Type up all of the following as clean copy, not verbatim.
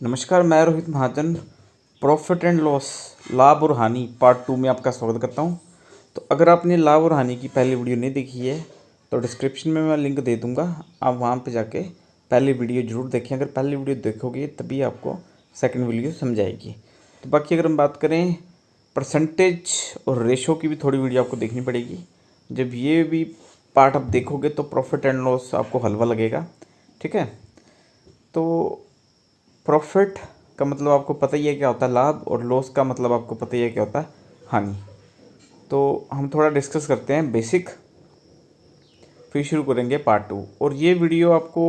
नमस्कार, मैं रोहित महाजन profit and loss लाभ और हानि पार्ट 2 में आपका स्वागत करता हूं। तो अगर आपने लाभ और हानि की पहली वीडियो नहीं देखी है तो डिस्क्रिप्शन में मैं लिंक दे दूंगा, आप वहां पे जाके पहली वीडियो ज़रूर देखें। अगर पहली वीडियो देखोगे तभी आपको सेकंड वीडियो समझ आएगी। तो बाकी अगर हम बात करें परसेंटेज और रेशो की, भी थोड़ी वीडियो आपको देखनी पड़ेगी। जब ये भी पार्ट आप देखोगे तो प्रॉफिट एंड लॉस आपको हलवा लगेगा। ठीक है, तो प्रॉफिट का मतलब आपको पता ही है क्या होता है लाभ, और लॉस का मतलब आपको पता ही है क्या होता है हानि। तो हम थोड़ा डिस्कस करते हैं बेसिक, फिर शुरू करेंगे पार्ट 2। और ये वीडियो आपको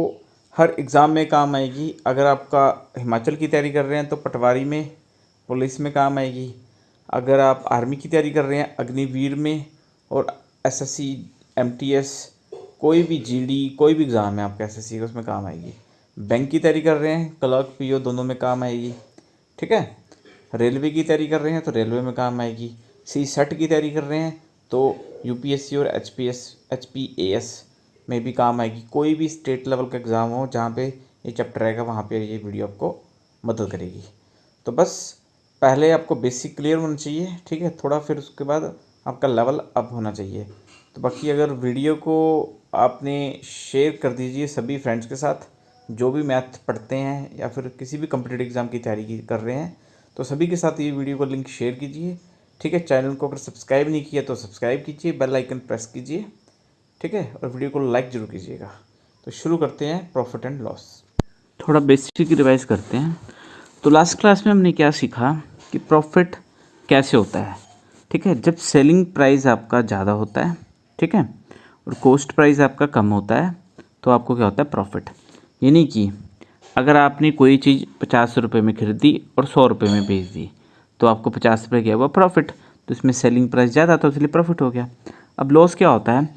हर एग्ज़ाम में काम आएगी। अगर आपका हिमाचल की तैयारी कर रहे हैं तो पटवारी में, पुलिस में काम आएगी। अगर आप आर्मी की तैयारी कर रहे हैं अग्निवीर में, और एसएससी, एमटीएस, कोई भी जीडी, कोई भी एग्ज़ाम है आपका एसएससी का, उसमें काम आएगी। बैंक की तैयारी कर रहे हैं, क्लर्क, पीओ दोनों में काम आएगी। ठीक है, रेलवे की तैयारी कर रहे हैं तो रेलवे में काम आएगी। सी सेट की तैयारी कर रहे हैं तो यूपीएससी और एचपीएएस में भी काम आएगी। कोई भी स्टेट लेवल का एग्ज़ाम हो जहाँ पे ये चैप्टर रहेगा, वहाँ पे ये वीडियो आपको मदद करेगी। तो बस पहले आपको बेसिक क्लियर होना चाहिए, ठीक है, थोड़ा, फिर उसके बाद आपका लेवल अप होना चाहिए। तो बाकी अगर वीडियो को आपने शेयर कर दीजिए सभी फ्रेंड्स के साथ जो भी मैथ पढ़ते हैं या फिर किसी भी कम्पिटिटिव एग्ज़ाम की तैयारी कर रहे हैं, तो सभी के साथ ये वीडियो को लिंक शेयर कीजिए। ठीक है, चैनल को अगर सब्सक्राइब नहीं किया तो सब्सक्राइब कीजिए, बेल आइकन प्रेस कीजिए। ठीक है, और वीडियो को लाइक ज़रूर कीजिएगा। तो शुरू करते हैं प्रॉफिट एंड लॉस। थोड़ा बेसिक रिवाइज करते हैं। तो लास्ट क्लास में हमने क्या सीखा कि प्रॉफिट कैसे होता है। ठीक है, जब सेलिंग प्राइस आपका ज़्यादा होता है, ठीक है, और कॉस्ट प्राइस आपका कम होता है, तो आपको क्या होता है प्रॉफिट। यानी कि अगर आपने कोई चीज़ 50 रुपये में खरीदी और 100 रुपये में बेच दी तो आपको 50 रुपये क्या हुआ प्रॉफिट। तो इसमें सेलिंग प्राइस ज़्यादा तो इसलिए प्रॉफिट हो गया। अब लॉस क्या होता है,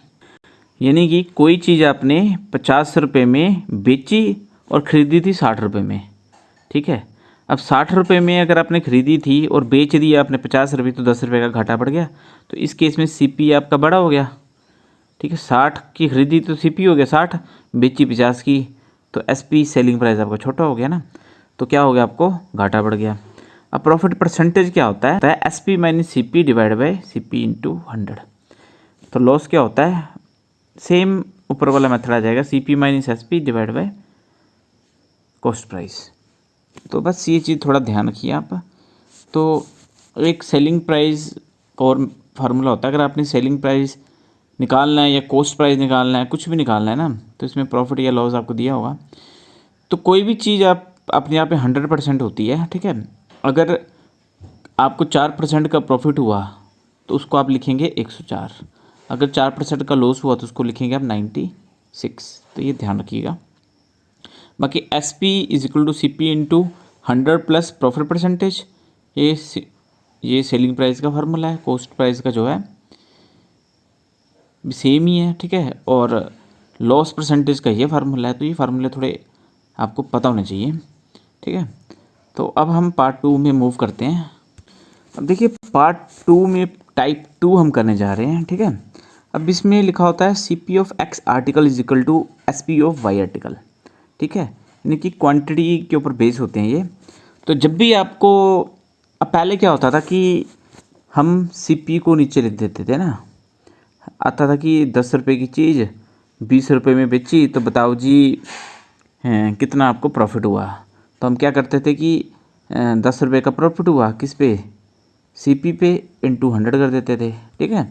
यानी कि कोई चीज़ आपने 50 रुपये में बेची और ख़रीदी थी 60 रुपये में। ठीक है, अब 60 रुपये में अगर आपने ख़रीदी थी और बेच दी आपने 50 रुपये, तो 10 रुपये का घाटा बढ़ गया। तो इस केस में सीपी आपका बड़ा हो गया। ठीक है, 60 की खरीदी तो सीपी हो गया 60, बेची 50 की, तो एसपी सेलिंग प्राइस आपका छोटा हो गया ना, तो क्या हो गया, आपको घाटा बढ़ गया। अब प्रॉफिट परसेंटेज क्या होता है SP minus CP divide by CP into 100। तो लॉस क्या होता है, सेम ऊपर वाला मेथड आ जाएगा, CP minus SP divide by cost price. तो बस ये चीज़ थोड़ा ध्यान रखिए आप। तो एक सेलिंग प्राइस का और फार्मूला होता है, अगर आपने सेलिंग प्राइस निकालना है या कॉस्ट प्राइस निकालना है, कुछ भी निकालना है ना, तो इसमें प्रॉफिट या लॉस आपको दिया होगा। तो कोई भी चीज़ आप अपने आप में 100% होती है। ठीक है, अगर आपको 4% का प्रॉफिट हुआ तो उसको आप लिखेंगे 104, अगर 4% का लॉस हुआ तो उसको लिखेंगे आप 96। तो ये ध्यान रखिएगा। बाकी S P is equal to C P into 100 plus profit percentage, ये सेलिंग प्राइस का फार्मूला है। कॉस्ट प्राइस का जो है सेम ही है। ठीक है, और लॉस परसेंटेज का ये फार्मूला है। तो ये फार्मूले थोड़े आपको पता होने चाहिए। ठीक है, तो अब हम पार्ट 2 में मूव करते हैं। अब देखिए पार्ट 2 में टाइप 2 हम करने जा रहे हैं। ठीक है, अब इसमें लिखा होता है C P of X article is equal to S P of Y article. ठीक है, यानी कि क्वांटिटी के ऊपर बेस होते हैं ये। तो जब भी आपको, अब पहले क्या होता था कि हम सी पी को नीचे लिख देते थे ना, आता था कि 10 रुपये की चीज़ 20 रुपये में बेची तो बताओ जी कितना आपको प्रॉफिट हुआ। तो हम क्या करते थे कि 10 रुपये का प्रॉफिट हुआ किस पे, सीपी पे, इंटू 100 कर देते थे। ठीक है,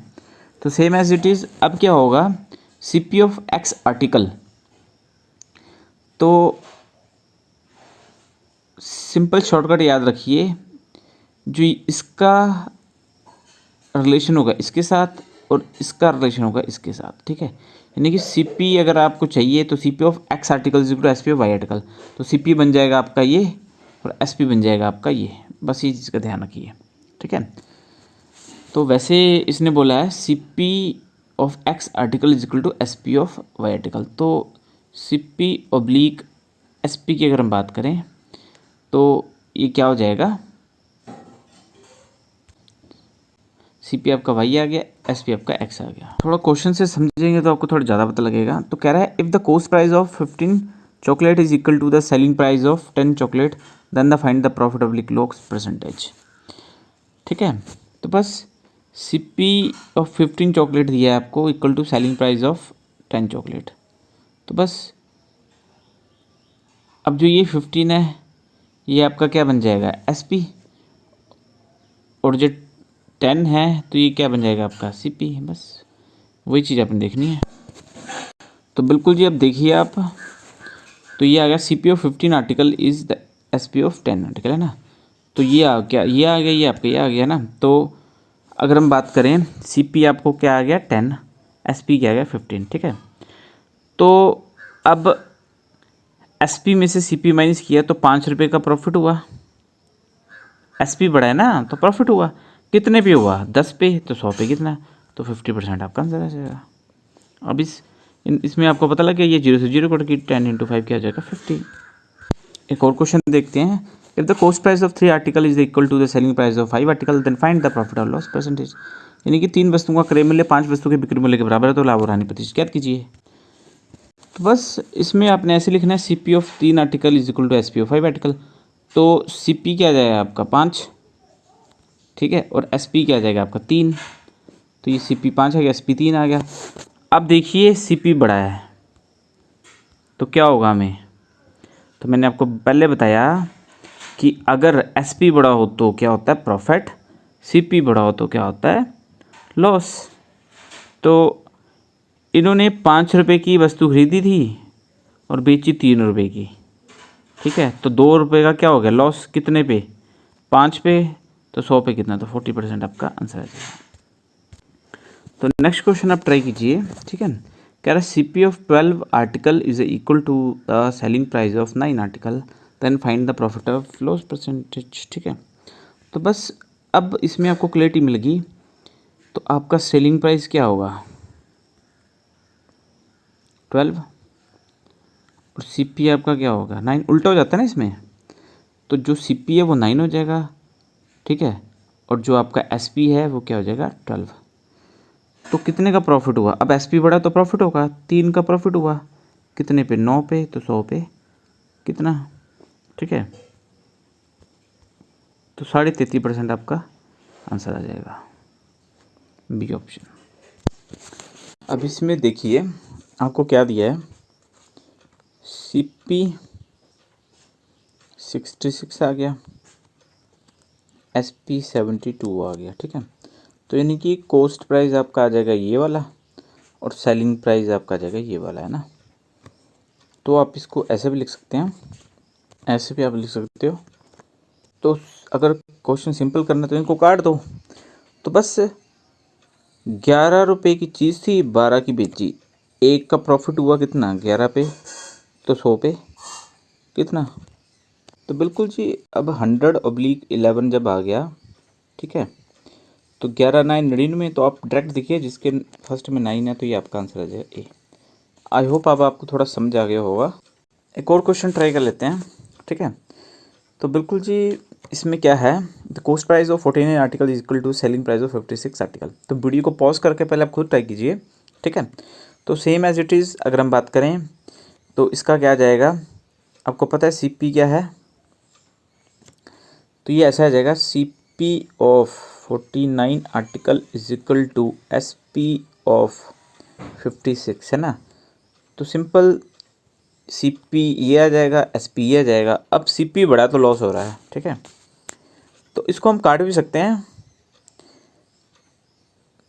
तो सेम एज इट इज़ अब क्या होगा, सीपी ऑफ एक्स आर्टिकल। तो सिंपल शॉर्टकट याद रखिए, जो इसका रिलेशन होगा इसके साथ और इसका रिलेशन होगा इसके साथ। ठीक है, यानी कि सीपी अगर आपको चाहिए तो CP of X article equal to SP of Y article, तो सीपी बन जाएगा आपका ये और एसपी बन जाएगा आपका ये। बस ये चीज़ का ध्यान रखिए। ठीक है, तो वैसे इसने बोला है CP of X article is equal to SP of Y article. तो सीपी ऑब्लिक एसपी की अगर हम बात करें तो ये क्या हो जाएगा, सी पी आपका वाई आ गया, एस पी आपका एक्स आ गया। थोड़ा क्वेश्चन से समझेंगे तो आपको थोड़ा ज़्यादा पता लगेगा। तो कह रहा है if the cost price of 15 chocolate is equal to the selling price of 10 chocolate, then the find the profitability loss percentage. ठीक है, तो बस CP ऑफ 15 चॉकलेट दिया है आपको equal to selling price of 10 chocolate. तो बस अब जो ये 15 है ये आपका क्या बन जाएगा SP, और जो 10 है तो ये क्या बन जाएगा आपका CP। बस वही चीज़ आपने देखनी है। तो बिल्कुल जी अब देखिए आप, तो ये आ गया CP of 15 article is the SP of 10 article, है ना। तो ये आ गया, ये आ गया, ये आपका ये आ गया ना। तो अगर हम बात करें CP आपको क्या आ गया 10, SP क्या आ गया 15। ठीक है, तो अब SP में से CP माइनस किया तो 5 रुपये का प्रॉफिट हुआ। SP बढ़ा है ना तो प्रॉफिट हुआ, कितने पे हुआ 10 पे, तो 100 पे कितना, तो 50% आपका आंसर आ जाएगा। अब इसमें आपको पता लग गया ये 0 से 0 कट की 10 × 5 क्या आ जाएगा 50। एक और क्वेश्चन देखते हैं। If the cost price of 3 article is equal to the selling price of 5 article then find the profit और लॉस परसेंटेज। यानी कि 3 वस्तुओं का क्रय मूल्य 5 वस्तु के बिक्री मूल्य के बराबर है तो लाभ और हानि प्रतिशत ज्ञात कीजिए। तो बस इसमें आपने ऐसे लिखना है CP of 3 article is equal to SP of 5 article. तो CP क्या आ जाएगा आपका 5, ठीक है, और SP क्या आ जाएगा आपका 3। तो ये CP 5 आ गया, SP 3 आ गया। अब देखिए CP बड़ा है तो क्या होगा हमें, तो मैंने आपको पहले बताया कि अगर SP बड़ा हो तो क्या होता है प्रॉफिट, CP बड़ा हो तो क्या होता है लॉस। तो इन्होंने 5 रुपये की वस्तु खरीदी थी और बेची 3 रुपये की। ठीक है, तो 2 रुपये का क्या हो गया लॉस, कितने पे 5 पे, तो 100 पे कितना, तो 40% आपका आंसर आ जाएगा। तो नेक्स्ट क्वेश्चन आप ट्राई कीजिए। ठीक है, कह रहा है CP of 12 article is equal to the selling price of 9 article then find the profit of loss percentage. ठीक है, तो बस अब इसमें आपको क्लैरिटी मिल गई। तो आपका सेलिंग प्राइस क्या होगा 12 और CP आपका क्या होगा 9, उल्टा हो जाता है ना इसमें। तो जो CP है वो 9 हो जाएगा, ठीक है, और जो आपका SP है वो क्या हो जाएगा 12। तो कितने का प्रॉफिट हुआ, अब SP बढ़ा तो प्रॉफिट होगा, 3 का प्रॉफिट हुआ, कितने पे 9 पे, तो 100 पे कितना, ठीक है, तो 33.5% आपका आंसर आ जाएगा, बी ऑप्शन। अब इसमें देखिए आपको क्या दिया है, CP 66 आ गया, SP 72 आ गया। ठीक है, तो यानी कि कॉस्ट प्राइस आपका आ जाएगा ये वाला और सेलिंग प्राइस आपका आ जाएगा ये वाला, है ना। तो आप इसको ऐसे भी लिख सकते हैं, ऐसे भी आप लिख सकते हो। तो अगर क्वेश्चन सिंपल करना तो इनको काट दो। तो बस 11 रुपये की चीज़ थी, 12 की बेची, एक का प्रॉफिट हुआ कितना 11 पे, तो 100 पे कितना, तो बिल्कुल जी अब 100/11 जब आ गया, ठीक है, तो 11 9 99, तो आप डायरेक्ट देखिए जिसके फर्स्ट में 9 है तो ये आपका आंसर आ जाएगा ए। आई होप अब आपको थोड़ा समझ आ गया होगा। एक और क्वेश्चन ट्राई कर लेते हैं। ठीक है, तो बिल्कुल जी इसमें क्या है, the cost price of 49 article is equal to selling price of 56 article. तो वीडियो को पॉज करके पहले आप खुद ट्राई कीजिए। ठीक है, तो सेम एज इट इज़ अगर हम बात करें तो इसका क्या आ जाएगा, आपको पता है CP क्या है, तो ये ऐसा आ जाएगा CP of 49 article is equal to SP of 56, है ना। तो सिंपल CP ये आ जाएगा, SP ये आ जाएगा। अब CP बड़ा तो लॉस हो रहा है, ठीक है, तो इसको हम काट भी सकते हैं।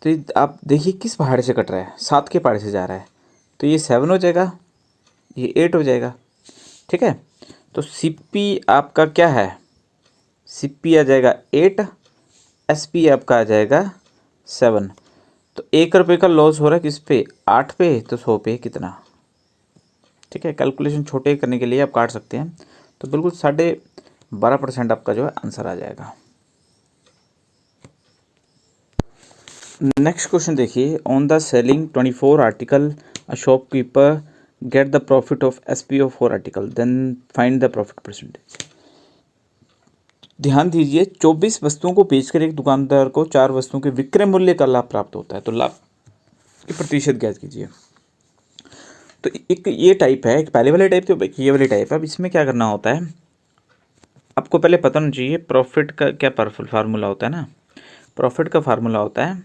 तो आप देखिए किस पहाड़ से कट रहा है, 7 के पहाड़ से जा रहा है, तो ये 7 हो जाएगा, ये 8 हो जाएगा। ठीक है, तो CP आपका क्या है, CP आ जाएगा 8, SP आपका आ जाएगा 7। तो 1 रुपये का लॉस हो रहा है किस पे 8 पे, तो 100 पे कितना। ठीक है, कैलकुलेशन छोटे करने के लिए आप काट सकते हैं। तो बिल्कुल 12.5% आपका जो है आंसर आ जाएगा। नेक्स्ट क्वेश्चन देखिए, on the selling 24 article a shopkeeper get the profit of SP of 4 article then find the profit percentage. ध्यान दीजिए 24 वस्तुओं को बेचकर एक दुकानदार को 4 वस्तुओं के विक्रय मूल्य का लाभ प्राप्त होता है, तो लाभ की प्रतिशत ज्ञात कीजिए। तो एक ये टाइप है, एक पहले वाले टाइप तो ये वाली टाइप है। अब इसमें क्या करना होता है, आपको पहले पता होना चाहिए प्रॉफिट का क्या फार्मूला होता है ना। प्रॉफिट का फार्मूला होता है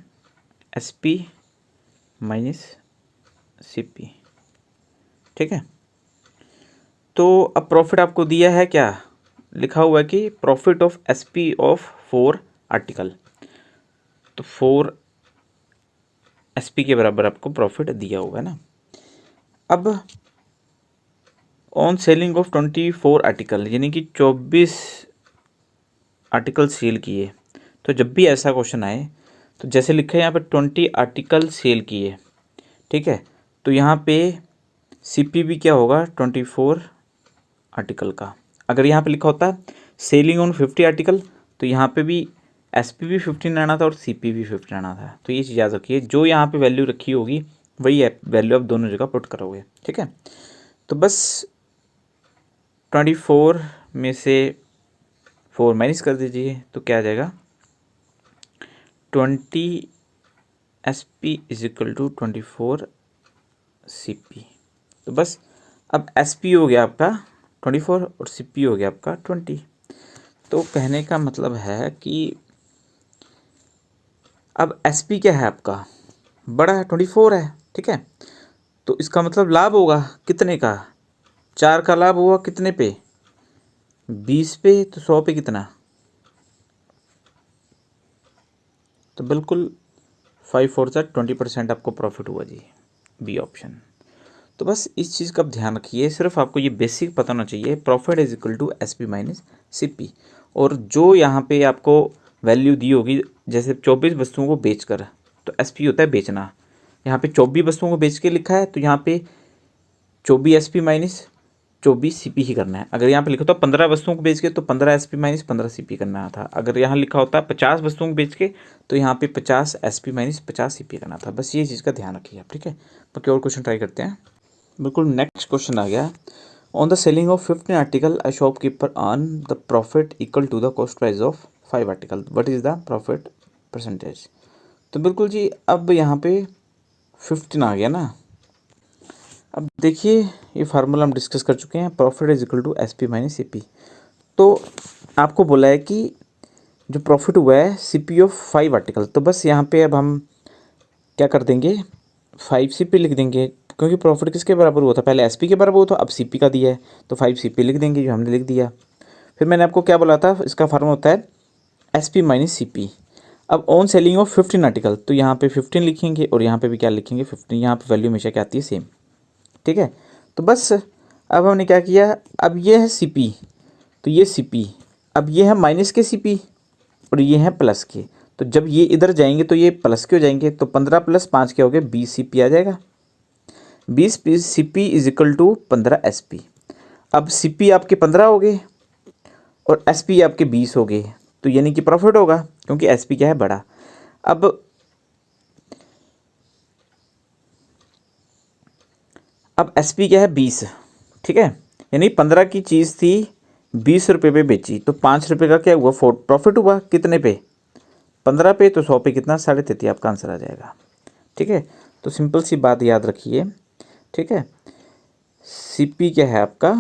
SP माइनस CP, ठीक है। तो अब प्रॉफिट आपको दिया है, क्या लिखा हुआ है कि profit of SP of 4 article, तो 4 SP के बराबर आपको प्रॉफिट दिया हुआ है ना। अब ऑन सेलिंग ऑफ 24 आर्टिकल, यानी कि 24 आर्टिकल सेल किए। तो जब भी ऐसा क्वेश्चन आए तो जैसे लिखा है यहाँ पे 20 आर्टिकल सेल किए, ठीक है, तो यहाँ पे CP भी क्या होगा 24 आर्टिकल का। अगर यहाँ पे लिखा होता सेलिंग ऑन 50 आर्टिकल, तो यहाँ पे भी SP भी 15 आना था और CP भी 15 आना था। तो ये चीज़ याद रखिए, जो यहाँ पे वैल्यू रखी होगी वही वैल्यू आप दोनों जगह पुट करोगे, ठीक है। तो बस 24 में से 4 माइनस कर दीजिए, तो क्या आ जाएगा 20 SP is equal to 24 CP। तो बस अब SP हो गया आपका 24 और CP हो गया आपका 20। तो कहने का मतलब है कि अब SP क्या है आपका, बड़ा है, 24 है, ठीक है। तो इसका मतलब लाभ होगा कितने का, 4 का लाभ हुआ कितने पे, 20 पे, तो 100 पे कितना, तो बिल्कुल 5 4 से 20% आपको प्रॉफिट हुआ जी, बी ऑप्शन। तो बस इस चीज़ का ध्यान रखिए, सिर्फ आपको ये बेसिक पता होना चाहिए, profit is equal to SP minus CP। और जो यहाँ पे आपको वैल्यू दी होगी, जैसे 24 वस्तुओं को बेचकर, तो SP होता है बेचना, यहाँ पे 24 वस्तुओं को बेच के लिखा है, तो यहाँ पे 24 SP माइनस 24 CP ही करना है। अगर यहाँ पे लिखा होता 15 वस्तुओं को बेच के, तो 15 SP माइनस 15 CP करना था। अगर यहाँ लिखा होता 50 वस्तुओं को बेच के, तो यहाँ पे 50 SP माइनस 50 CP करना था। बस ये चीज़ का ध्यान रखिए आप, ठीक है। बाकी और क्वेश्चन ट्राई करते हैं। बिल्कुल नेक्स्ट क्वेश्चन आ गया, on the selling of 15 article a shopkeeper earn the profit equal to the cost price of 5 article, what is the profit percentage. तो बिल्कुल जी, अब यहाँ पे 15 आ गया ना। अब देखिए, ये फार्मूला हम डिस्कस कर चुके हैं, profit is equal to SP minus CP। तो आपको बोला है कि जो प्रॉफिट हुआ है CP ऑफ 5 आर्टिकल, तो बस यहाँ पे अब हम क्या कर देंगे, 5 CP लिख देंगे, क्योंकि प्रॉफिट किसके बराबर हुआ था, पहले SP के बराबर हुआ था, अब CP का दिया है, तो 5 CP लिख देंगे, जो हमने लिख दिया। फिर मैंने आपको क्या बोला था, इसका फार्मूला होता है SP माइनस CP। अब ऑन सेलिंग ऑफ 15 आर्टिकल, तो यहाँ पे 15 लिखेंगे और यहाँ पे भी क्या लिखेंगे 15, यहाँ पे वैल्यू हमेशा क्या आती है सेम, ठीक है। तो बस अब हमने क्या किया, अब ये है CP, तो ये CP, अब ये है माइनस के CP और ये है प्लस के, तो जब ये इधर जाएंगे तो ये प्लस के हो जाएंगे, तो 15 प्लस 5 क्या हो गया 20 CP आ जाएगा। 20 CP is equal to 15 SP। अब CP आपके 15 हो गए और SP आपके 20 हो गए, तो यानी कि प्रॉफिट होगा, क्योंकि SP क्या है बड़ा। अब SP क्या है 20, ठीक है, यानी 15 की चीज़ थी 20 रुपये पे बेची, तो 5 रुपये का क्या हुआ प्रॉफिट हुआ, कितने पे 15 पे, तो 100 पे कितना 33.5 आपका आंसर आ जाएगा, ठीक है। तो सिंपल सी बात याद रखिए, ठीक है। CP क्या है आपका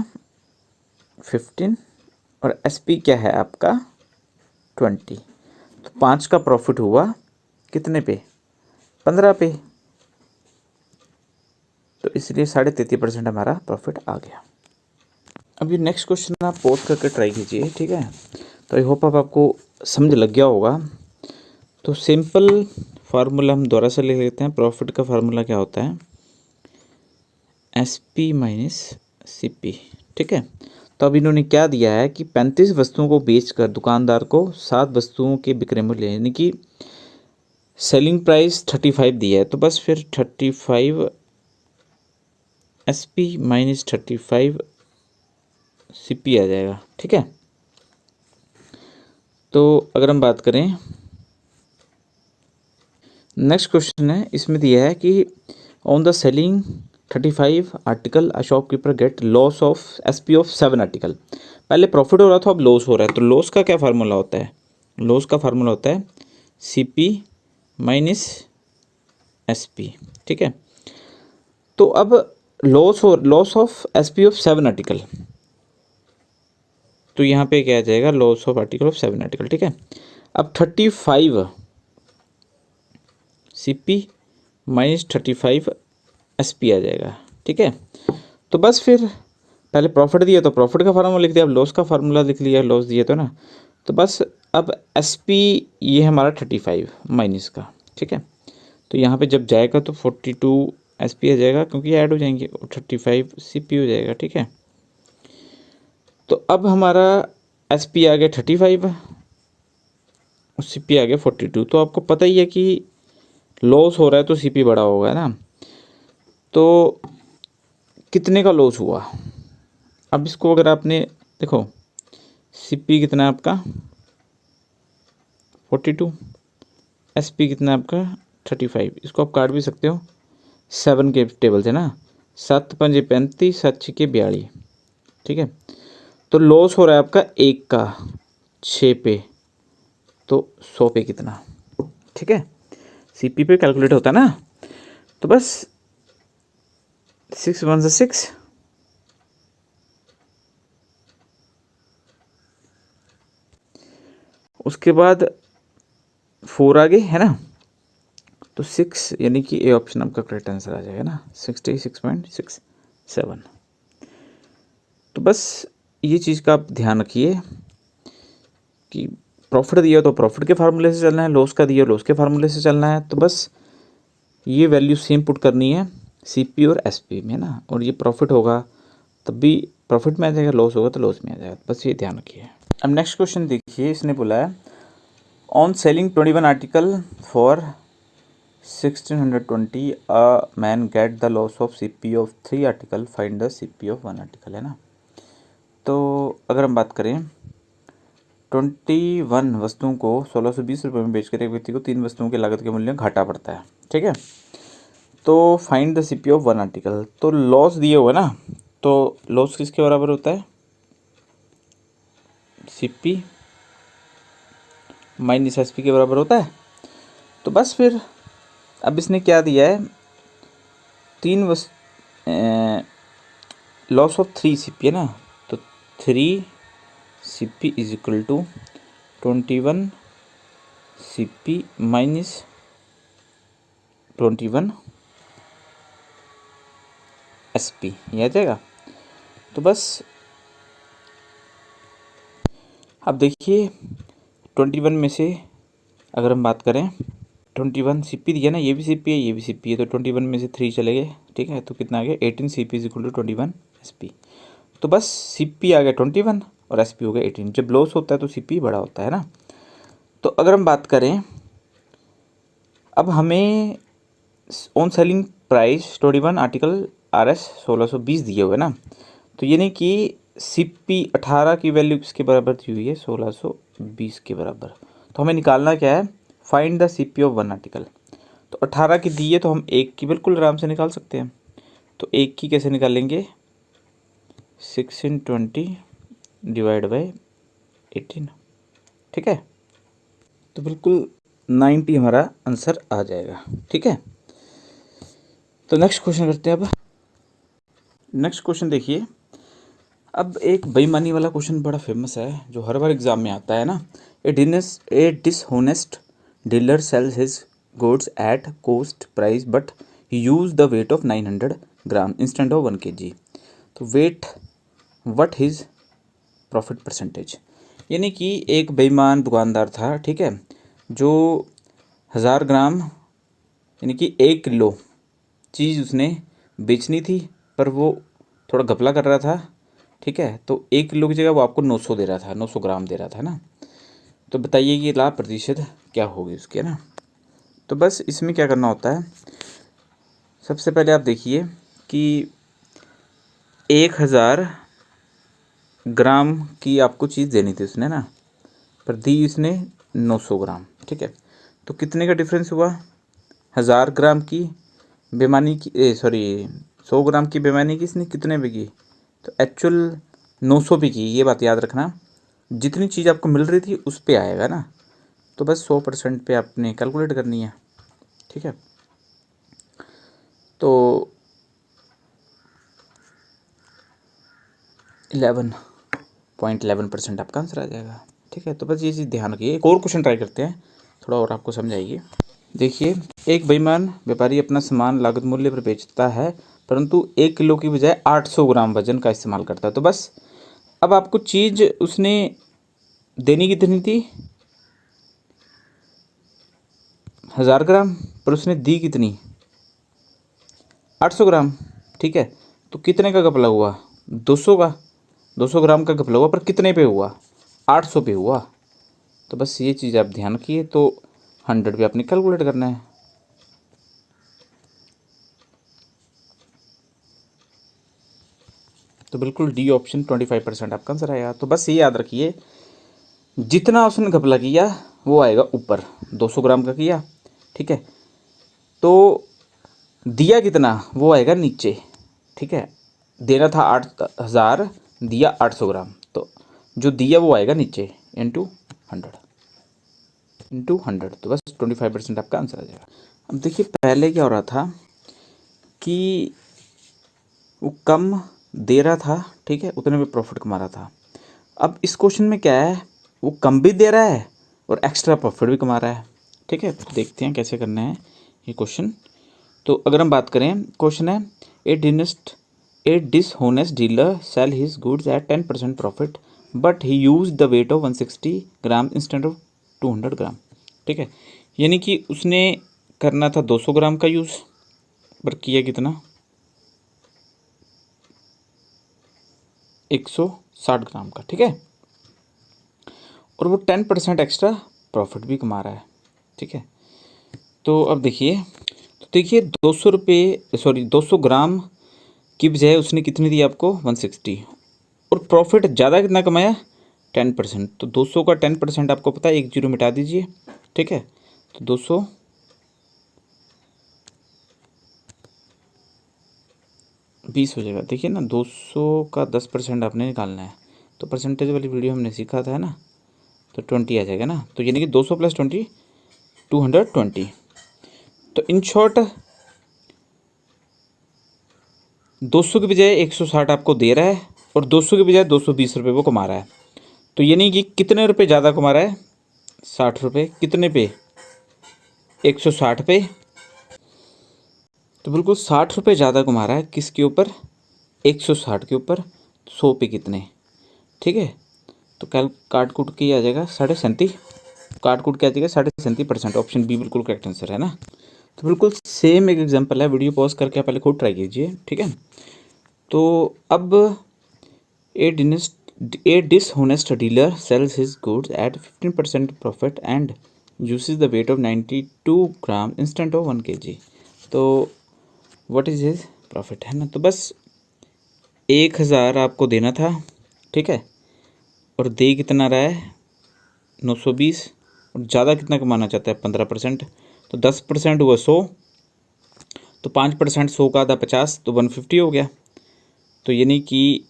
15 और SP क्या है आपका 20, तो 5 का प्रॉफिट हुआ कितने पे 15 पे, तो इसलिए 33.5% हमारा प्रॉफिट आ गया। अब ये नेक्स्ट क्वेश्चन आप पॉज करके ट्राई कीजिए, ठीक है। तो आई होप अब आपको समझ लग गया होगा। तो सिंपल फार्मूला हम दोबारा से लिख लेते हैं। प्रॉफिट का फार्मूला क्या होता है, SP माइनस CP, ठीक है। तो अब इन्होंने क्या दिया है कि 35 वस्तुओं को बेचकर दुकानदार को 7 वस्तुओं के विक्रय मूल्य, यानी कि सेलिंग प्राइस 35 दिया है, तो बस फिर 35 SP माइनस 35 CP आ जाएगा, ठीक है। तो अगर हम बात करें, नेक्स्ट क्वेश्चन है, इसमें दिया है कि on the selling 35 article a shopkeeper get loss of SP of 7 article. पहले प्रॉफिट हो रहा था, अब लॉस हो रहा है, तो लॉस का क्या फार्मूला होता है, लॉस का फार्मूला होता है CP माइनस SP, ठीक है। तो अब loss of SP of 7 article, तो यहाँ पे क्या आ जाएगा, loss of article of 7 article, ठीक है। अब 35 सीपी माइनस 35 एसपी आ जाएगा, ठीक है। तो बस फिर पहले प्रॉफिट दिया तो प्रॉफिट का फार्मूला लिख दिया, अब लॉस का फार्मूला लिख लिया, लॉस दिया तो ना, तो बस अब एसपी ये हमारा 35 माइनस का, ठीक है। तो यहाँ पे जब जाएगा तो 42 एसपी आ जाएगा, क्योंकि ऐड हो जाएंगे, 35 सीपी हो जाएगा, ठीक है। तो अब हमारा एसपी आ गया 35 और सीपी आ गया 42। तो आपको पता ही है कि लॉस हो रहा है तो सीपी बड़ा होगा ना। तो कितने का लॉस हुआ, अब इसको अगर आपने देखो, सीपी कितना है आपका 42, एसपी कितना है आपका 35, इसको आप काट भी सकते हो 7 के टेबल से ना, 7 पंजे 35, 7 छक्के 42, ठीक है। तो लॉस हो रहा है आपका 1 का 6 पे, तो 100 पे कितना, ठीक है। सीपी पे कैलकुलेट होता है ना, तो बस 6 1 से 6, उसके बाद 4 आगे है ना, तो 6 यानी कि ए ऑप्शन आपका करेक्ट आंसर आ जाएगा ना, 66.67। तो बस ये चीज़ का आप ध्यान रखिए कि प्रॉफिट दिया तो प्रॉफिट के फार्मूले से चलना है, लॉस का दिया लॉस के फार्मूले से चलना है। तो बस ये वैल्यू सेम पुट करनी है सीपी और एसपी में ना, और ये प्रॉफिट होगा तब भी प्रॉफिट में आ जाएगा, लॉस होगा तो लॉस में आ जाएगा, बस ये ध्यान रखिए। अब नेक्स्ट क्वेश्चन देखिए, इसने बोला है on selling 21 article for 1620 a main get the loss of CP of 3 article, find the CP of 1 article, है ना। तो अगर हम बात करें 21 वस्तुओं को 1620 रुपये में बेचकर एक व्यक्ति को 3 वस्तुओं की लागत के मूल्य में घाटा पड़ता है, ठीक है। तो find the CP of 1 article, तो लॉस दिए हुआ ना, तो लॉस किसके बराबर होता है, सीपी माइनस एसपी के बराबर होता है। तो बस फिर अब इसने क्या दिया है, 3 लॉस ऑफ 3 सीपी है ना, तो 3 CP is equal to 21 CP minus 21 SP, ये आ जाएगा। तो बस अब देखिए 21 में से अगर हम बात करें, 21 सीपी दिया ना, ये भी सीपी है ये भी सीपी है, तो 21 में से 3 चले गए, ठीक है। तो कितना आ गया 18 CP is equal to 21 SP. तो बस सीपी आ गया 21 और एसपी हो गया 18। जब लॉस होता है तो सीपी बड़ा होता है ना। तो अगर हम बात करें, अब हमें on selling price 21 article RS 1620 दिए हुए ना, तो ये नहीं कि सीपी 18 की वैल्यू किसके बराबर दी हुई है, 1620 के बराबर। तो हमें निकालना क्या है, find the CP of 1 article. तो 18 की दी है तो हम 1 की बिल्कुल आराम से निकाल सकते हैं। तो 1 की कैसे निकालेंगे, 1620 डिवाइड बाई 18, ठीक है। तो बिल्कुल 90 हमारा आंसर आ जाएगा, ठीक है। तो नेक्स्ट क्वेश्चन करते हैं। अब नेक्स्ट क्वेश्चन देखिए, अब एक बेईमानी वाला क्वेश्चन बड़ा फेमस है जो हर बार एग्जाम में आता है ना। A dishonest dealer sells his goods at cost price but he use the weight of 900 gram instant of 1 kg। तो wait what his profit percentage, यानी कि एक बेईमान दुकानदार था, ठीक है, जो 1000 ग्राम यानी कि 1 किलो चीज़ उसने बेचनी थी, पर वो थोड़ा घपला कर रहा था, ठीक है। तो 1 किलो की जगह वो आपको 900 दे रहा था, 900 ग्राम दे रहा था ना। तो बताइए कि लाभ प्रतिशत क्या होगी उसके, है ना। तो बस इसमें क्या करना होता है, सबसे पहले आप देखिए कि 1000 ग्राम की आपको चीज़ देनी थी उसने ना, पर दी इसने 900 ग्राम, ठीक है। तो कितने का डिफरेंस हुआ, 1000 ग्राम की बेईमानी की, सॉरी 100 ग्राम की बेईमानी की इसने कितने पे की, तो एक्चुअल 900 पे की, ये बात याद रखना। जितनी चीज़ आपको मिल रही थी उस पे आएगा ना। तो बस 100% पे आपने कैलकुलेट करनी है, ठीक है। तो 11.11% आपका आंसर आ जाएगा। ठीक है, तो बस ये चीज़ ध्यान रखिए। एक और क्वेश्चन ट्राई करते हैं, थोड़ा और आपको समझ आएगी। देखिए, एक बेईमान व्यापारी अपना सामान लागत मूल्य पर बेचता है, परंतु 1 किलो की बजाय 800 ग्राम वजन का इस्तेमाल करता है। तो बस अब आपको चीज़ उसने देनी कितनी थी, 1000 ग्राम, पर उसने दी कितनी, 800 ग्राम। ठीक है, तो कितने का घपला हुआ, 200 का, 200 ग्राम का घपला हुआ, पर कितने पे हुआ, 800 पे हुआ। तो बस ये चीज़ आप ध्यान रखिए। तो 100 पे आपने कैलकुलेट करना है। तो बिल्कुल डी ऑप्शन 25% आपका आंसर आएगा। तो बस ये याद रखिए, जितना उसने घपला किया वो आएगा ऊपर, 200 ग्राम का किया, ठीक है, तो दिया कितना वो आएगा नीचे। ठीक है, देना था 8000, दिया 800 ग्राम, तो जो दिया वो आएगा नीचे, इंटू 100। तो बस 25% आपका आंसर आ जाएगा। अब देखिए, पहले क्या हो रहा था कि वो कम दे रहा था, ठीक है, उतने में प्रॉफिट कमा रहा था। अब इस क्वेश्चन में क्या है, वो कम भी दे रहा है और एक्स्ट्रा प्रॉफिट भी कमा रहा है। ठीक है, तो देखते हैं कैसे करना है ये क्वेश्चन। तो अगर हम बात करें, क्वेश्चन है, a dishonest dealer sell his goods at 10% profit but he use the weight of 160 gram instant of 200 gram. ठीक है, यानी कि उसने करना था 200 ग्राम का यूज़, पर किया कितना, 160 ग्राम का। ठीक है, और वो 10% एक्स्ट्रा प्रॉफिट भी कमा रहा है। ठीक है, तो अब देखिए, 200 ग्राम की बजाय उसने कितनी दी आपको, 160, और प्रॉफिट ज़्यादा कितना कमाया, 10%। तो 200 का 10% आपको पता है, एक जीरो मिटा दीजिए। ठीक है, तो 220 हो जाएगा। देखिए ना, 200 का 10% आपने निकालना है, तो परसेंटेज वाली वीडियो हमने सीखा था ना, तो 20 आ जाएगा ना। तो यानी कि 200 + 20, 220। तो इन शॉर्ट 200 की बजाय 160 आपको दे रहा है, और 200 की बजाय 220 रुपये वो कमा रहा है। तो यानी कि कितने रुपए ज़्यादा कमा रहा है, 60 रुपये। कितने पे, 160 पे। तो बिल्कुल 60 रुपये ज़्यादा कमा रहा है, किसके ऊपर, 160 के ऊपर। 100 पे कितने। ठीक है, तो काट कूट के आ जाएगा 37.5, काट कूट के आ जाएगा 37.5%। ऑप्शन बी बिल्कुल करेक्ट आंसर है ना। तो बिल्कुल सेम एक एग्जांपल है, वीडियो पॉज करके आप पहले खुद ट्राई कीजिए। ठीक है, तो अब a dishonest dealer sells his goods at 15% profit and uses the weight of 92 gram instant of 1 kg। तो व्हाट इज हिज प्रॉफिट, है ना। तो बस 1000 आपको देना था, ठीक है, और दे कितना रहा है, 920, और ज़्यादा कितना कमाना चाहता है, 15%। तो 10% हुआ 100, तो 5%, 100 का आधा 50, तो 150 हो गया। तो यानी कि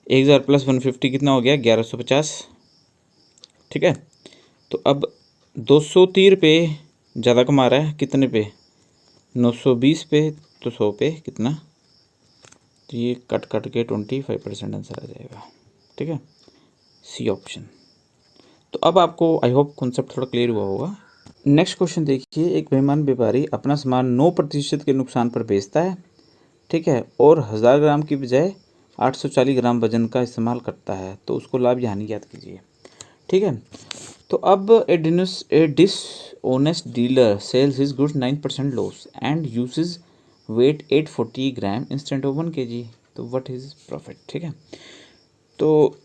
1000 + 150 कितना हो गया, 1150। ठीक है, तो अब 230 पे ज़्यादा कमा रहा है, कितने पे, 920 पे, तो 100 पे कितना, तो ये कट के 25% आंसर आ जाएगा। ठीक है, सी ऑप्शन। तो अब आपको आई होप कॉन्सेप्ट थोड़ा क्लियर हुआ होगा। नेक्स्ट क्वेश्चन देखिए, एक बेईमान व्यापारी अपना सामान 9% के नुकसान पर बेचता है, ठीक है, और 1000 ग्राम की बजाय 840 ग्राम वजन का इस्तेमाल करता है, तो उसको लाभ या हानि ज्ञात कीजिए। ठीक है, तो अब a dishonest dealer sells his goods 9% loss and uses weight 840 gram instant of 1 kg। तो व्हाट इज प्रॉफिट। ठीक है, तो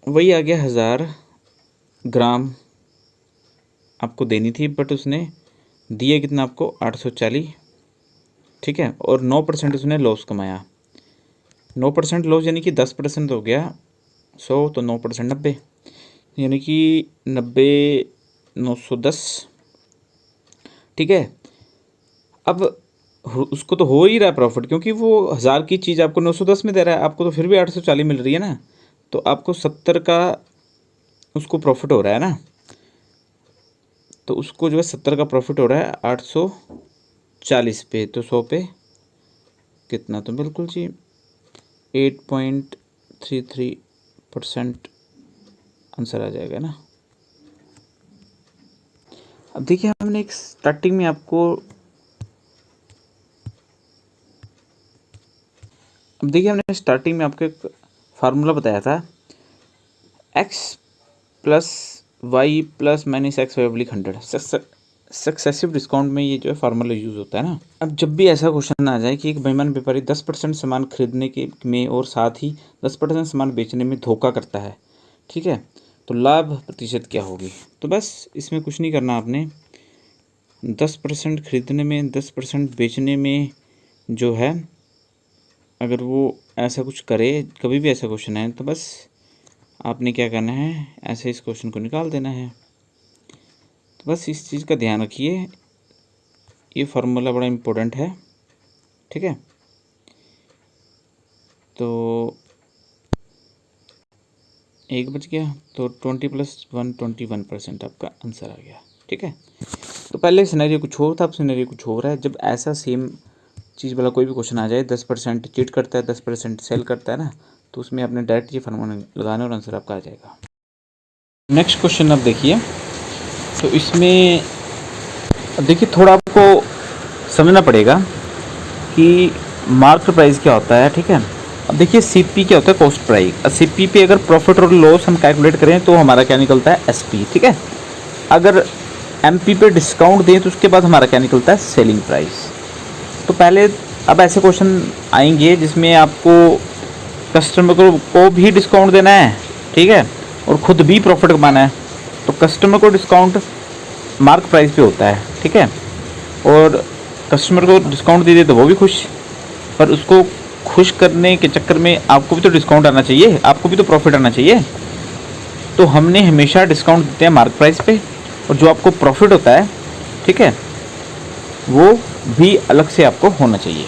वही आ गया, 1000 ग्राम आपको देनी थी, बट उसने दिया कितना आपको, 840। ठीक है, और 9% उसने लॉस कमाया। 9% लॉस यानी कि 10% हो गया 100, तो 9% 90, यानी कि 90, 910। ठीक है, अब उसको तो हो ही रहा है प्रॉफिट, क्योंकि वो 1000 की चीज़ आपको 910 में दे रहा है, आपको तो फिर भी 840 मिल रही है ना। तो आपको 70 का उसको प्रॉफिट हो रहा है ना, तो उसको जो है 70 का प्रॉफिट हो रहा है 840 पे, तो 100 पे कितना, तो बिल्कुल जी 33% आंसर आ जाएगा ना। अब देखिए हमने एक स्टार्टिंग में आपको एक फार्मूला बताया था, x plus Y plus minus X Y oblique 100। Successive discount में ये जो है फार्मूला यूज़ होता है ना। अब जब भी ऐसा क्वेश्चन आ जाए कि एक बेईमान व्यापारी 10% सामान खरीदने के में और साथ ही 10% सामान बेचने में धोखा करता है, ठीक है, तो लाभ प्रतिशत क्या होगी। तो बस इसमें कुछ नहीं करना आपने, 10% खरीदने में 10% बेचने में जो है, अगर वो ऐसा कुछ करे, कभी भी ऐसा क्वेश्चन है, तो बस आपने क्या करना है, ऐसे इस क्वेश्चन को निकाल देना है। तो बस इस चीज़ का ध्यान रखिए, ये फार्मूला बड़ा इम्पोर्टेंट है, ठीक है। तो 1 बच गया, तो 20 + 1 21% आपका आंसर आ गया, ठीक है। तो पहले सिनेरियो कुछ और था, अब सिनेरियो कुछ हो रहा है। जब ऐसा सेम चीज़ वाला कोई भी क्वेश्चन आ जाए, 10% चीट करता है, 10% सेल करता है ना, तो उसमें आपने डायरेक्ट ये फार्मूला लगाना और आंसर आपका आ जाएगा। नेक्स्ट क्वेश्चन अब देखिए, तो इसमें अब देखिए थोड़ा आपको समझना पड़ेगा कि मार्केट प्राइस क्या होता है, ठीक है। अब देखिए सीपी क्या होता है, कॉस्ट प्राइस। सीपी पे अगर प्रॉफिट और लॉस हम कैलकुलेट करें तो हमारा क्या निकलता है, एसपी, ठीक है। अगर एमपी पे डिस्काउंट दें तो उसके बाद हमारा क्या निकलता है, सेलिंग प्राइस। तो पहले अब ऐसे क्वेश्चन आएंगे जिसमें आपको कस्टमर को भी डिस्काउंट देना है, ठीक है, और ख़ुद भी प्रॉफिट कमाना है। तो कस्टमर को डिस्काउंट मार्क प्राइस पे होता है, ठीक है, और कस्टमर को डिस्काउंट दे दे तो वो भी खुश, पर उसको खुश करने के चक्कर में आपको भी तो डिस्काउंट आना चाहिए, आपको भी तो प्रॉफिट आना चाहिए। तो हमने हमेशा डिस्काउंट देते हैं मार्क प्राइस पे, और जो आपको प्रॉफिट होता है, ठीक है, वो भी अलग से आपको होना चाहिए।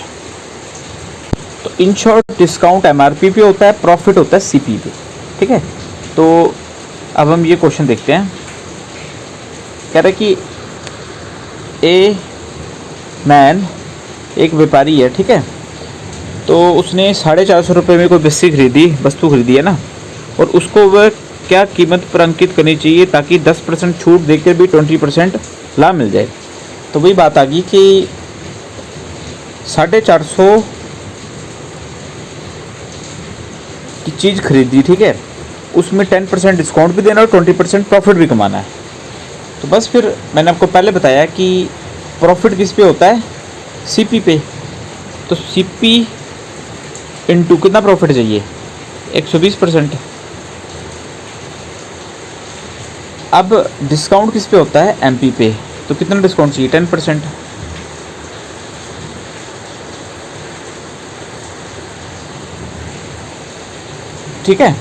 तो इन शॉर्ट डिस्काउंट एमआरपी पे होता है, प्रॉफिट होता है सीपी पे, ठीक है। तो अब हम ये क्वेश्चन देखते हैं, कह रहे कि ए मैन एक व्यापारी है, ठीक है, तो उसने 450 रुपये में कोई वस्तु खरीदी है ना, और उसको वह क्या कीमत पर अंकित करनी चाहिए ताकि 10% छूट देकर भी 20% लाभ मिल जाए। तो वही बात आ गई कि 450 की चीज़ खरीदी, ठीक है, उसमें 10% डिस्काउंट भी देना और 20% प्रॉफिट भी कमाना है। तो बस फिर मैंने आपको पहले बताया कि प्रॉफिट किस पे होता है, सीपी पे। तो सीपी इंटू कितना प्रॉफिट चाहिए, 120%। अब डिस्काउंट किस पे होता है, एमपी पे, तो कितना डिस्काउंट चाहिए, 10%। ठीक है,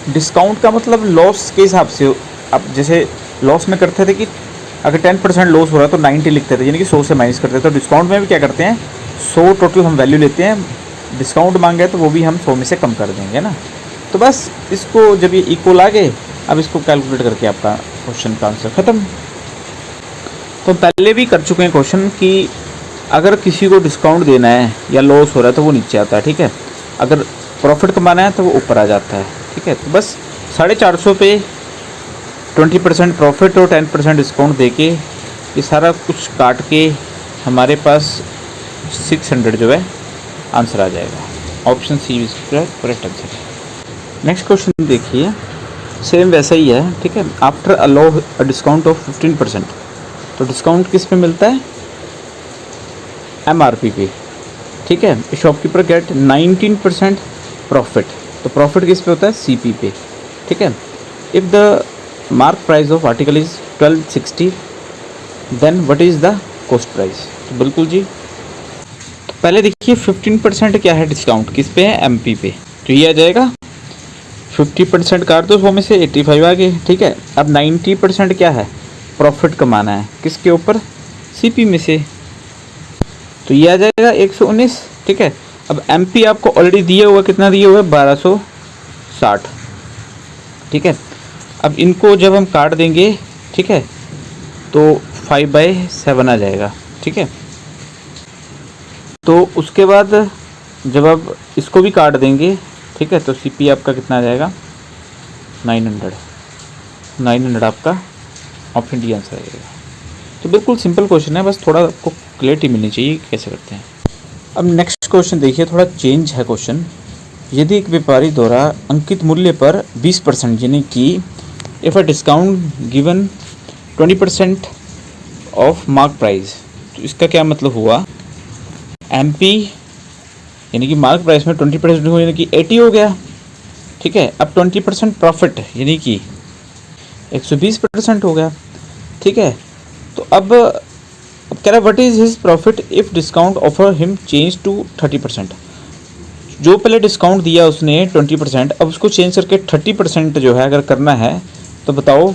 डिस्काउंट का मतलब लॉस के हिसाब से। अब जैसे लॉस में करते थे कि अगर 10% लॉस हो रहा है तो 90 लिखते थे, यानी कि 100 से माइनस करते थे। तो डिस्काउंट में भी क्या करते हैं, 100 टोटल हम वैल्यू लेते हैं, डिस्काउंट मांगे तो वो भी हम 100 में से कम कर देंगे ना। तो बस इसको जब ये इक्वल आ गए, अब इसको कैलकुलेट करके आपका क्वेश्चन का आंसर ख़त्म। तो पहले भी कर चुके हैं क्वेश्चन कि अगर किसी को डिस्काउंट देना है या लॉस हो रहा है तो वो नीचे आता है, ठीक है, अगर प्रॉफिट कमाना है तो वो ऊपर आ जाता है, ठीक है। तो बस 450 पे 20% प्रॉफिट और 10% डिस्काउंट देके ये सारा कुछ काट के हमारे पास 600 जो है आंसर आ जाएगा। ऑप्शन सी इसका करेक्ट आंसर है। नेक्स्ट क्वेश्चन देखिए, सेम वैसा ही है, ठीक है। After allow a discount of 15%, तो डिस्काउंट किस पे मिलता है, एमआरपी पे, ठीक है। शॉपकीपर गेट 19% प्रॉफिट, तो प्रॉफिट किस पे होता है, सीपी पे, ठीक है। If the mark price of article is 1260 then what is the cost price. तो बिल्कुल जी, तो पहले देखिए 15% क्या है, डिस्काउंट किस पे है, एमपी पे, तो ये आ जाएगा 50% काट दो 100 में से 85 आ गए, ठीक है। अब 90% क्या है, प्रॉफिट कमाना है, किसके ऊपर, सीपी में से, तो ये आ जाएगा 119, ठीक है। अब एमपी आपको ऑलरेडी दिया हुआ, कितना दिया हुआ है, 1260, ठीक है। अब इनको जब हम काट देंगे, ठीक है, तो 5/7 आ जाएगा, ठीक है। तो उसके बाद जब आप इसको भी काट देंगे, ठीक है, तो सीपी आपका कितना आ जाएगा, 900 आपका ऑप्शन डी आंसर आ जाएगा। तो बिल्कुल सिंपल क्वेश्चन है, बस थोड़ा आपको क्लियरिटी मिलनी चाहिए कैसे करते हैं। अब नेक्स्ट क्वेश्चन देखिए, थोड़ा चेंज है क्वेश्चन। यदि एक व्यापारी द्वारा अंकित मूल्य पर 20% यानी कि if a discount given 20% of mark price, तो इसका क्या मतलब हुआ, एमपी यानी कि मार्क प्राइस में 20% हो यानी कि 80 हो गया, ठीक है। अब 20% प्रॉफिट यानी कि 120% हो गया, ठीक है। तो अब कह रहा है what is his profit if discount offer him change to 30%। जो पहले डिस्काउंट दिया उसने 20%, अब उसको चेंज करके 30% जो है अगर करना है तो बताओ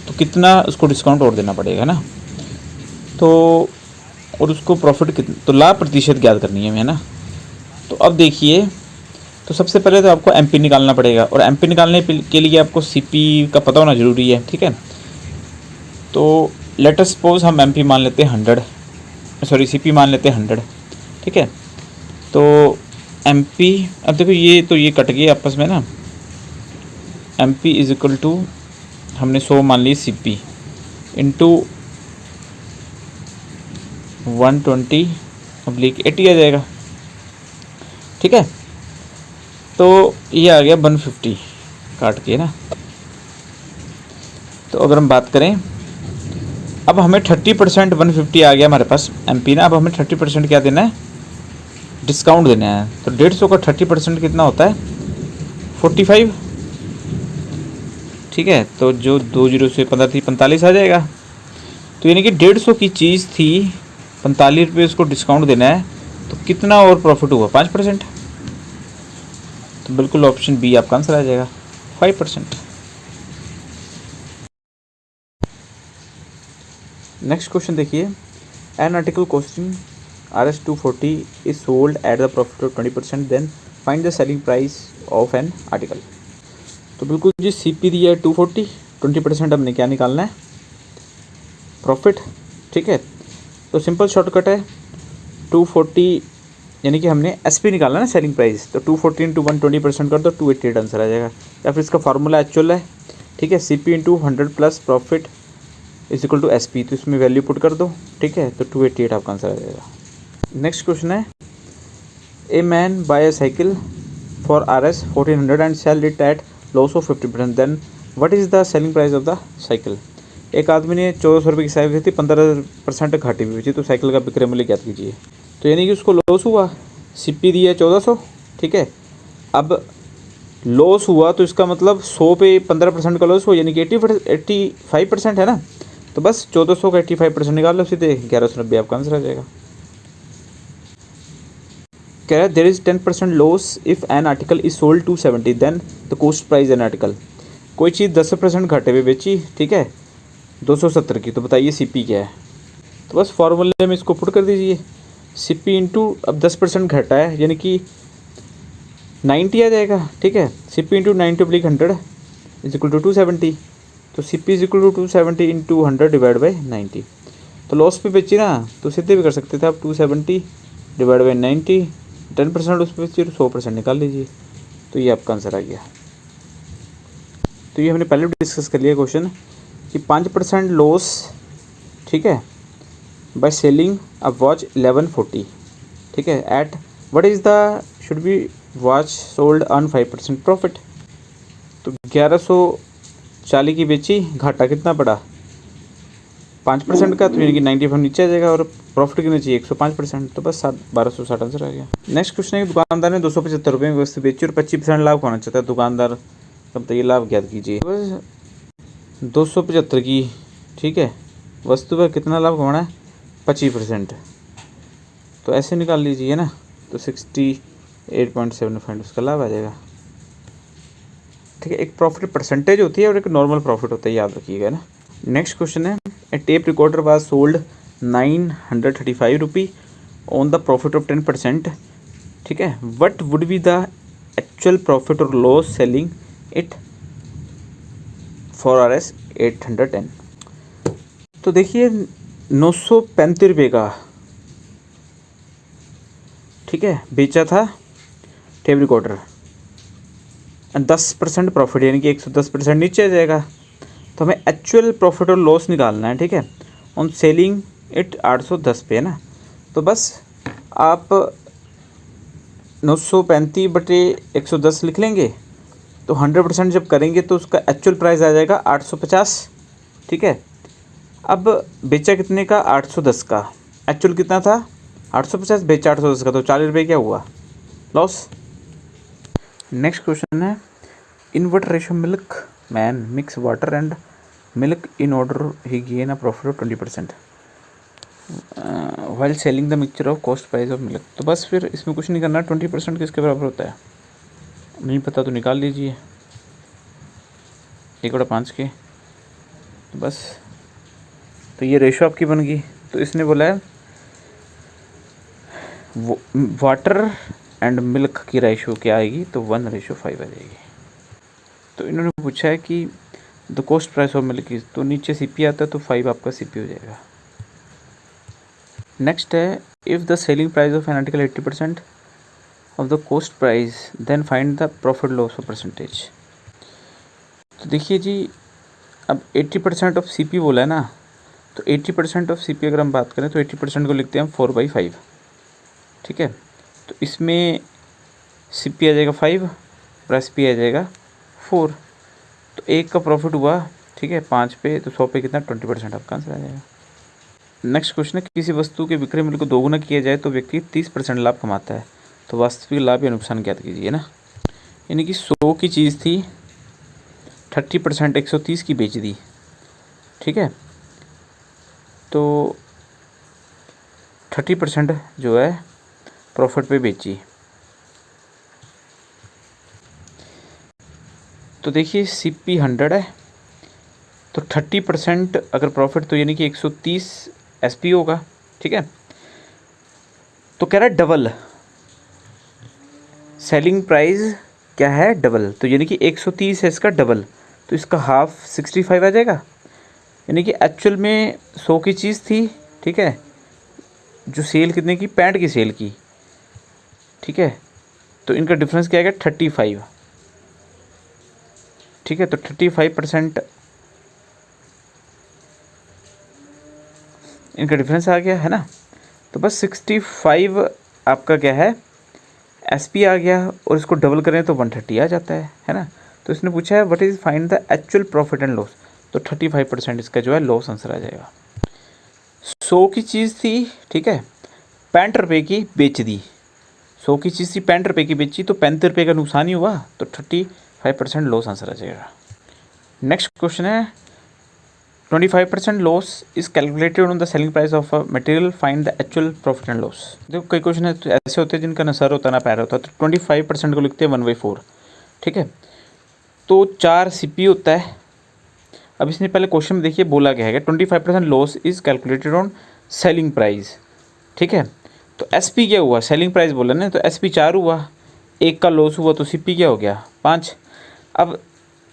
तो कितना उसको डिस्काउंट और देना पड़ेगा ना। तो और उसको प्रॉफिट कितना, तो लाभ प्रतिशत ज्ञात करनी है हमें, है ना। तो अब देखिए, तो सबसे पहले तो आपको एमपी निकालना पड़ेगा, और एमपी निकालने के लिए आपको सीपी का पता होना ज़रूरी है, ठीक है। तो लेट अस सपोज हम एमपी मान लेते हैं 100, सॉरी सीपी मान लेते हैं 100, ठीक है। तो एमपी, अब देखो ये तो ये कट गए आपस में ना, एमपी इज इक्वल टू हमने 100 मान ली सीपी इंटू 120/80 आ जाएगा, ठीक है। तो ये आ गया 150 काट के ना। तो अगर हम बात करें, अब हमें 30% 150 आ गया हमारे पास एमपी ना। अब हमें 30% क्या देना है, डिस्काउंट देना है। तो 150 का 30% कितना होता है, 45, ठीक है। तो जो 20 से 15 थी 45 आ जाएगा। तो यानी कि 150 की चीज़ थी, 45 रुपये उसको डिस्काउंट देना है, तो कितना और प्रॉफिट हुआ, 5%। तो बिल्कुल ऑप्शन बी आपका आंसर आ जाएगा, 5%। नेक्स्ट क्वेश्चन देखिए, an article costing RS240 is sold at the profit of 20%, then find the selling price of an article. तो बिल्कुल जी, सीपी दिया है 240, 20% हमने क्या निकालना है, प्रॉफिट, ठीक है। तो सिंपल शॉर्टकट है, 240 यानी कि हमने एसपी निकालना है ना, सेलिंग प्राइस। तो 240 इंटू 120% कर दो, 288 आंसर आ जाएगा। या फिर इसका फार्मूला एक्चुअल है, ठीक है, CP into 100 plus profit is equal to SP. तो इसमें वैल्यू पुट कर दो, ठीक है। तो 288 आपका आंसर आ जाएगा। नेक्स्ट क्वेश्चन है, a man buy a cycle for RS 1400 and sell it at loss of 50%, then what is the selling price of the cycle. एक आदमी ने 1400 रुपये की साइकिल खरीदी, 15% घाटे में बेची, तो साइकिल का विक्रय मूल्य ज्ञात कीजिए। तो यानी कि उसको लॉस हुआ, सीपी दिया 1400, ठीक है। अब लॉस हुआ तो इसका मतलब 100 पे 15% का लॉस हुआ, यानी कि 85% है ना। तो बस 1400 का 85% निकाल लो, सीधे 1190 आपका आंसर आ जाएगा। कह रहा है there is 10% loss if an article is sold 270, then the cost price an article. कोई चीज़ 10% घाटे में बेची, ठीक है, 270 की, तो बताइए सीपी क्या है। तो बस फॉर्मूले में इसको पुट कर दीजिए, सीपी इंटू, अब 10% घटा है यानी कि 90 आ जाएगा, ठीक है। CP into 90/100 is equal to 270। तो CP is equal to 270 into 100 divide by 90। तो लॉस पे बेची ना, तो सीधे भी कर सकते थे आप, 270 डिवाइड बाई 90, 10% उस पर बेची, 100% निकाल लीजिए। तो ये आपका आंसर आ गया। तो ये हमने पहले भी डिस्कस कर लिया क्वेश्चन कि 5% लॉस, ठीक है, बाय सेलिंग अ वॉच 1140, ठीक है, at what is the should be watch sold on 5% profit. तो 1140 की बेची, घाटा कितना पड़ा, 5% का, तो यानी कि 95 नीचे आ जाएगा, और प्रॉफिट कितना चाहिए, 105%। तो बस 1260 आंसर आ गया। नेक्स्ट क्वेश्चन है कि दुकानदार ने 275 रुपये में वस्तु बेची और 25% लाभ कमाना चाहता है, दुकानदार का बताइए लाभ ज्ञात कीजिए। बस 275 की, ठीक है, वस्तु पर कितना लाभ कमाना है, 25%। तो ऐसे निकाल लीजिए ना, तो 68.75 उसका लाभ आ जाएगा, ठीक है। एक प्रॉफिट परसेंटेज होती है और एक नॉर्मल प्रॉफिट होता है, याद रखिएगा ना। नेक्स्ट क्वेश्चन है, a tape recorder was sold 935 rupee on the profit of 10%, ठीक है। What would be the actual profit और loss selling it for RS 810। तो देखिए 935 रुपये का, ठीक है, बेचा था टेप रिकॉर्डर, 10% प्रॉफिट यानी कि 110% नीचे आ जाएगा। तो हमें एक्चुअल प्रॉफिट और लॉस निकालना है, ठीक है, ऑन सेलिंग इट 810 पे है ना। तो बस आप 935/110 लिख लेंगे। तो 100% जब करेंगे तो उसका एक्चुअल प्राइस आ जाएगा 850, ठीक है। अब बेचा कितने का, 810 का, एक्चुअल कितना था 850, बेचा 810 का, तो 40 रुपये क्या हुआ, लॉस। नेक्स्ट क्वेश्चन है, in what ratio milk man mix water and milk in order he gain a profit of 20% while selling the mixture of cost price of milk. तो बस फिर इसमें कुछ नहीं करना, 20% किसके बराबर होता है, नहीं पता तो निकाल लीजिए, 1/5 के। तो बस, तो ये रेशो आपकी बन गई। तो इसने बोला है वाटर एंड मिल्क की रेशो क्या आएगी, तो 1:5 आ जाएगी। तो इन्होंने पूछा है कि the cost price of milk is, तो नीचे सीपी आता है तो 5 आपका सीपी हो जाएगा। नेक्स्ट है, if the selling price of an article 80% of the cost price then find the profit loss of percentage. तो देखिए जी, अब 80% ऑफ सीपी बोला है ना, तो 80% ऑफ सीपी अगर हम बात करें तो 80% को लिखते हैं हम 4/5, ठीक है। तो इसमें सीपी आ जाएगा 5 और एसपी आ जाएगा 4। तो एक का प्रॉफिट हुआ, ठीक है, 5 पे, तो 100 पे कितना, 20% आपका आंसर आ जाएगा। नेक्स्ट क्वेश्चन है, किसी वस्तु के विक्रय मूल्य को दोगुना किया जाए तो व्यक्ति 30% लाभ कमाता है, तो वास्तविक लाभ या नुकसान ज्ञात कीजिए ना। यानी कि 100 की चीज़ थी, 30% 130 की बेच दी, ठीक है, तो 30% जो है प्रॉफिट पे बेची। तो देखिए सीपी 100 है, तो 30% अगर प्रॉफिट, तो यानी कि 130 एसपी होगा, ठीक है। तो कह रहा है डबल, सेलिंग प्राइस क्या है, डबल, तो यानी कि 130 है इसका डबल, तो इसका हाफ 65 आ जाएगा। यानी कि एक्चुअल में 100 की चीज़ थी, ठीक है, जो सेल कितने की, 65 की सेल की, ठीक है, तो इनका डिफरेंस क्या आएगा, 35, ठीक है। तो 35% इनका डिफरेंस आ गया है ना। तो बस 65 आपका क्या है, एसपी आ गया, और इसको डबल करें तो 130 आ जाता है ना। तो इसने पूछा है what is find the actual profit and loss, तो 35% इसका जो है लॉस आंसर आ जाएगा। 100 की चीज़ थी, ठीक है, 65 रुपये की बेच दी, 100 की चीज़ थी 65 रुपये की बेची, तो 35 रुपये का नुकसान ही हुआ, तो 35% लॉस आंसर आ जाएगा। नेक्स्ट क्वेश्चन है, 25% loss is calculated on the selling price of a material, find the actual profit and loss. देखो कई क्वेश्चन है तो ऐसे होते हैं जिनका ना सर होता है ना पैर होता है, तो 25% को लिखते हैं 1/4, ठीक है। तो 4 सीपी होता है। अब इसने पहले क्वेश्चन में देखिए बोला क्या है, 25% loss is calculated on selling price, ठीक है। तो एसपी क्या हुआ, सेलिंग प्राइस बोला ना, तो एसपी 4 हुआ, एक का लॉस हुआ, तो सीपी क्या हो गया, 5। अब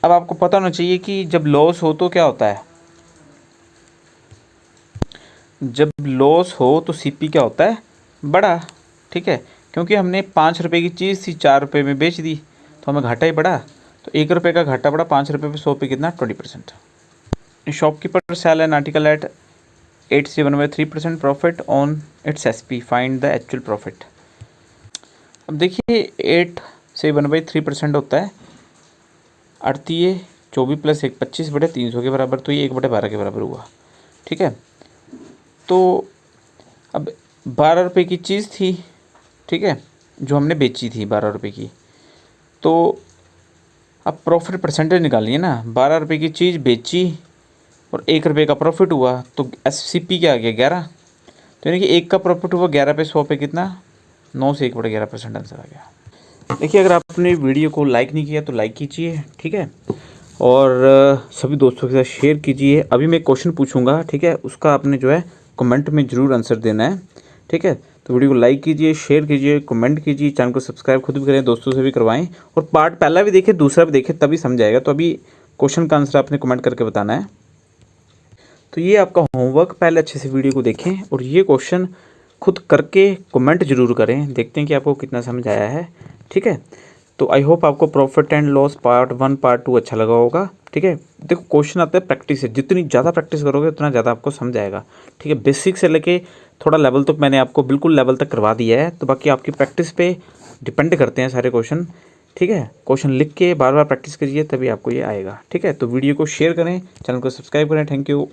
आपको पता होना चाहिए कि जब लॉस हो तो क्या होता है, जब लॉस हो तो सीपी क्या होता है, बड़ा, ठीक है। क्योंकि हमने 5 रुपये की चीज़ थी 4 रुपये में बेच दी, तो हमें घाटा ही बढ़ा, तो 1 रुपये का घाटा बढ़ा, 5 रुपये पे 100 पे कितना, 20%। Shopkeeper sell an article at 8 से 1/3% profit on its SP, find the actual profit. अब देखिए 8 से 1/3% होता है 38, 24 + 1 25/300 के बराबर, तो ये 1/12 के बराबर हुआ, ठीक है। तो अब 12 रुपये की चीज़ थी, ठीक है, जो हमने बेची थी 12 रुपये की, तो अब प्रॉफिट परसेंटेज निकालिए ना, 12 रुपये की चीज़ बेची और 1 रुपये का प्रॉफिट हुआ, तो एससीपी क्या आ गया, 11। तो यानी कि 1 का प्रॉफिट हुआ 11 पे 100 पे कितना, 9 से 1/11% आंसर आ गया। देखिए अगर आपने वीडियो को लाइक नहीं किया तो लाइक कीजिए, ठीक है, और सभी दोस्तों के साथ शेयर कीजिए। अभी मैं क्वेश्चन पूछूंगा, ठीक है, उसका आपने जो है कमेंट में ज़रूर आंसर देना है, ठीक है। तो वीडियो को लाइक कीजिए, शेयर कीजिए, कमेंट कीजिए, चैनल को सब्सक्राइब खुद भी करें, दोस्तों से भी करवाएं, और पार्ट पहला भी देखें, दूसरा भी देखें, तभी समझ आएगा। तो अभी क्वेश्चन का आंसर आपने कमेंट करके बताना है। तो ये आपका होमवर्क, पहले अच्छे से वीडियो को देखें, और ये क्वेश्चन खुद करके कमेंट जरूर करें, देखते हैं कि आपको कितना समझ आया है। ठीक है, तो आई होप आपको profit and loss part 1 part 2 अच्छा लगा होगा। ठीक है, देखो क्वेश्चन आते हैं प्रैक्टिस से, जितनी ज़्यादा प्रैक्टिस करोगे उतना ज़्यादा आपको समझ आएगा। ठीक है, बेसिक से लेके थोड़ा लेवल तक मैंने आपको बिल्कुल लेवल तक करवा दिया है, तो बाकी आपकी प्रैक्टिस पे डिपेंड करते हैं सारे क्वेश्चन। ठीक है, क्वेश्चन लिख के बार बार प्रैक्टिस करिए, तभी आपको ये आएगा। ठीक है, तो वीडियो को शेयर करें, चैनल को सब्सक्राइब करें। Thank you.